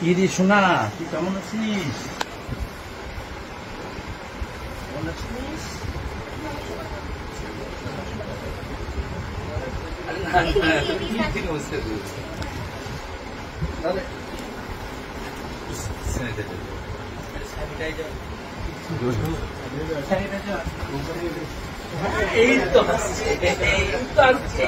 ইরি সোনা, তুই কেমন আছিস? কেমন আছিস? এই তো আসছে, এই তো আসছে।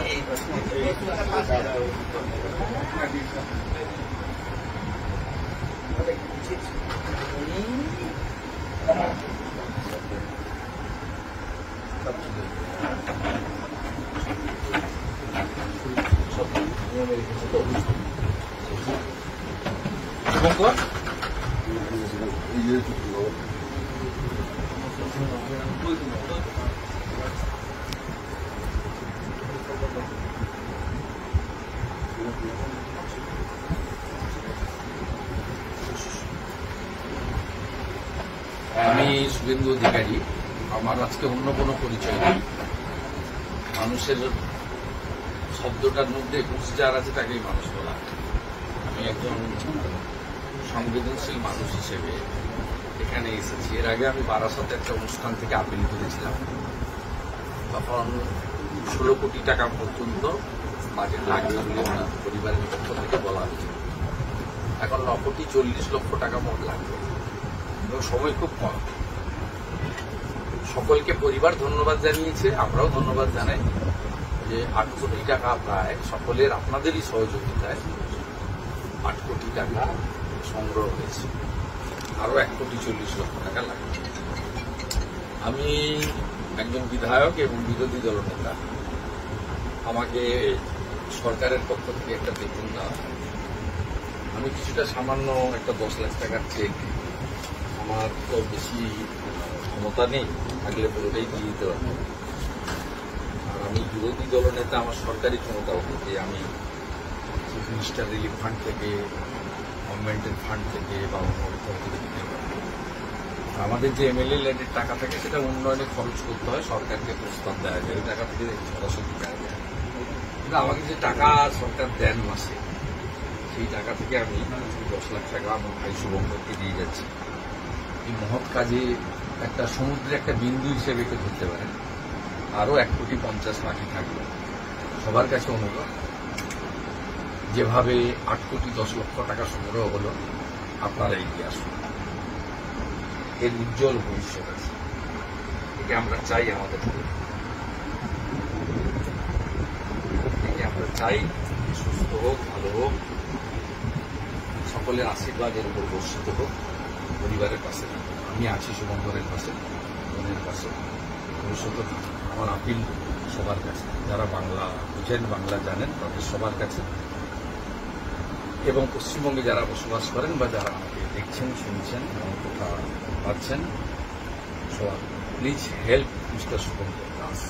আমি শুভেন্দু অধিকারী। আমার আজকে অন্য কোনো পরিচয় নেই। মানুষের শব্দটার মধ্যে হুঁশ যার আছে তাকেই মানুষ বলা। আমি একজন সংবেদনশীল মানুষ হিসেবে এখানে এসেছি। এর আগে আমি বারাসাতে একটা অনুষ্ঠান থেকে আপিল করেছিলাম। তখন 16 কোটি টাকা পর্যন্ত বাজেট লাগবে বলে ওনার পরিবারের পক্ষ থেকে বলা হয়েছিল। এখন 9 কোটি 40 লক্ষ টাকা মোট লাগবে এবং সময় খুব কম। সকলকে পরিবার ধন্যবাদ জানিয়েছে, আমরাও ধন্যবাদ জানাই যে 8 কোটি টাকা প্রায় সকলের আপনাদেরই সহযোগিতায় 8 কোটি টাকা সংগ্রহ হয়েছে। আরো 1 কোটি 40 লক্ষ টাকা লাগবে। আমি একজন বিধায়ক এবং বিরোধী দলনেতা। আমাকে সরকারের পক্ষ থেকে একটা বেতন দেওয়া হয়। আমি কিছুটা সামান্য একটা 10 লাখ টাকার চেক, আমার তো বেশি ক্ষমতা নেই, থাকলে পুরোটাই দিয়ে দিতে পারব। আর আমি বিরোধী দলনেতা, আমার সরকারি ক্ষমতা হবে যে আমি চিফ মিনিস্টার রিলিফ ফান্ড থেকে, গভর্নমেন্টের ফান্ড থেকে বা অন্য কোথাও থেকে দিতে পারবো। আমাদের যে এমএলএ ল্যান্ডের টাকা থাকে সেটা উন্নয়নে খরচ করতে হয়, সরকারকে প্রস্তাব দেওয়া যায়, ওই টাকা থেকে সরাসরি দেওয়া যায়। কিন্তু আমাকে যে টাকা সরকার দেন মাসে, সেই টাকা থেকে আমি 10 লাখ টাকা আমার ভাই শুভঙ্করকে দিয়ে যাচ্ছি। এই মহৎ কাজে একটা সমুদ্রে একটা বিন্দু হিসেবে একে ধরতে পারেন। আরো 1 কোটি 50 বাকি থাকবে। সবার কাছে অনুরোধ, যেভাবে 8 কোটি 10 লক্ষ টাকা সংগ্রহ হলো, আপনারা এগিয়ে আসুন। এর উজ্জ্বল ভবিষ্যৎ আছে, একে আমরা চাই আমাদের। একে আমরা চাই সুস্থ হোক, ভালো হোক, সকলের আশীর্বাদের উপর বর্ষিত হোক, পরিবারের পাশে। আমি আছি শুভঙ্করের পাশে, বোনের পাশে। ভবিষ্যতে আমার আপিল সবার কাছে, যারা বাংলা বুঝেন, বাংলা জানেন, তাদের সবার কাছে, এবং পশ্চিমবঙ্গে যারা বসবাস করেন বা যারা আমাকে দেখছেন, শুনছেন, আমার কথা পাচ্ছেন, সবার please help mister Shubhankar Das.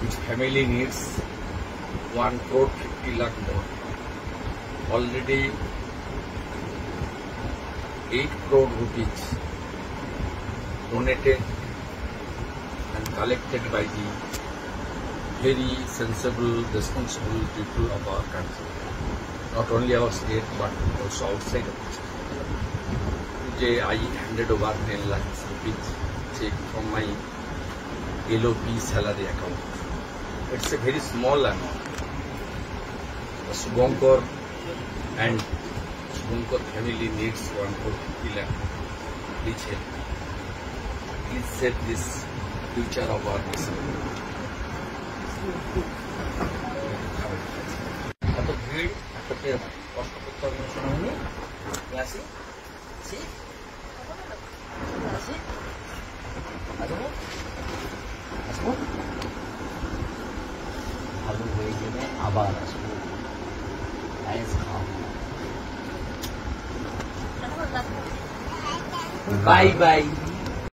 His family needs 1 crore 50 lakh more. Already 8 crore rupees donated and collected by the very sensible, responsible people of our country. Not only our state but also outside of it. Today I handed over 10 lakh rupees check from my LOP salary account. It's a very small amount. Subhankar and Subhankar family needs 1 crore 50 lakh. Please help. Please save this future of our nation. এত ভিড়, কষ্ট করতে হবে শোনানি। আসি আসি আসি আসবো আসবো, ভালো হয়ে গেলে আবার আসবো। Bye bye.